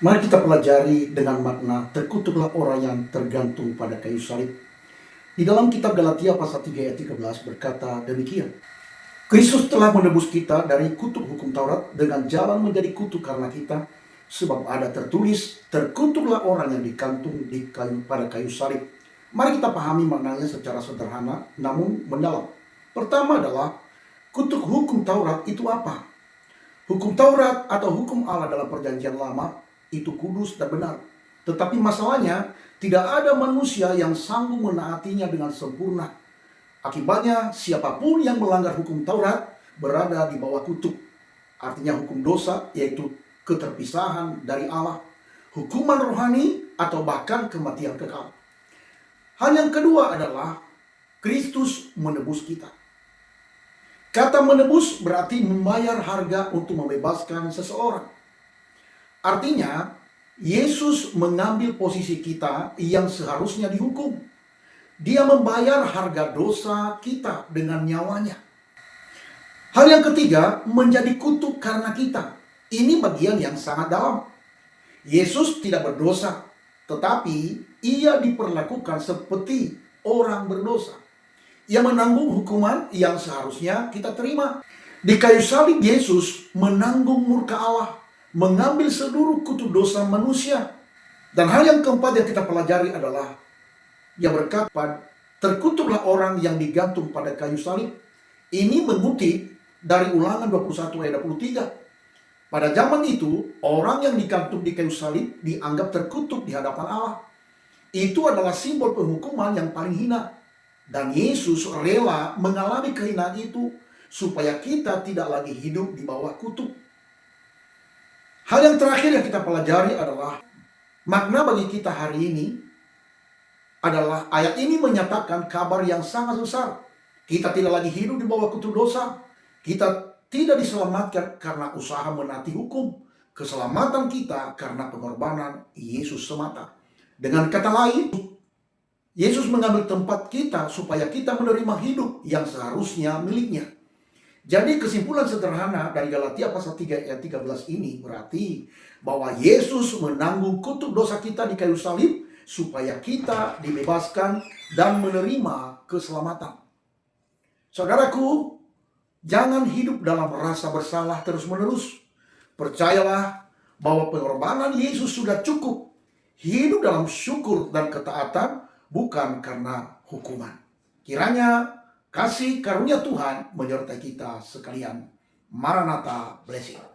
Mari kita pelajari dengan makna terkutuklah orang yang tergantung pada kayu salib. Di dalam kitab Galatia pasal 3 ayat 13 berkata demikian. Kristus telah menebus kita dari kutuk hukum Taurat dengan jalan menjadi kutuk karena kita, sebab ada tertulis, terkutuklah orang yang digantung pada kayu salib. Mari kita pahami maknanya secara sederhana namun mendalam. Pertama adalah kutuk hukum Taurat itu apa? Hukum Taurat atau hukum Allah dalam perjanjian lama itu kudus dan benar. Tetapi masalahnya, tidak ada manusia yang sanggup menaatinya dengan sempurna. Akibatnya, siapapun yang melanggar hukum Taurat berada di bawah kutuk. Artinya hukum dosa, yaitu keterpisahan dari Allah, hukuman rohani, atau bahkan kematian kekal. Hal yang kedua adalah Kristus menebus kita. Kata menebus berarti membayar harga untuk membebaskan seseorang. Artinya, Yesus mengambil posisi kita yang seharusnya dihukum. Dia membayar harga dosa kita dengan nyawanya. Hal yang ketiga, menjadi kutuk karena kita. Ini bagian yang sangat dalam. Yesus tidak berdosa, tetapi ia diperlakukan seperti orang berdosa. Ia menanggung hukuman yang seharusnya kita terima. Di kayu salib Yesus menanggung murka Allah, mengambil seluruh kutuk dosa manusia. Dan hal yang keempat yang kita pelajari adalah yang berkata, terkutuklah orang yang digantung pada kayu salib. Ini mengutip dari Ulangan 21 ayat 23. Pada zaman itu, orang yang digantung di kayu salib dianggap terkutuk di hadapan Allah. Itu adalah simbol penghukuman yang paling hina. Dan Yesus rela mengalami kehinaan itu supaya kita tidak lagi hidup di bawah kutuk. Hal yang terakhir yang kita pelajari adalah makna bagi kita hari ini adalah ayat ini menyatakan kabar yang sangat besar. Kita tidak lagi hidup di bawah kutuk dosa. Kita tidak diselamatkan karena usaha menaati hukum. Keselamatan kita karena pengorbanan Yesus semata. Dengan kata lain, Yesus mengambil tempat kita supaya kita menerima hidup yang seharusnya miliknya. Jadi kesimpulan sederhana dari Galatia pasal 3 ayat 13 ini berarti bahwa Yesus menanggung kutuk dosa kita di kayu salib supaya kita dibebaskan dan menerima keselamatan. Saudaraku, jangan hidup dalam rasa bersalah terus-menerus. Percayalah bahwa pengorbanan Yesus sudah cukup. Hidup dalam syukur dan ketaatan bukan karena hukuman. Kiranya kasih karunia Tuhan menyertai kita sekalian. Maranatha, blessing.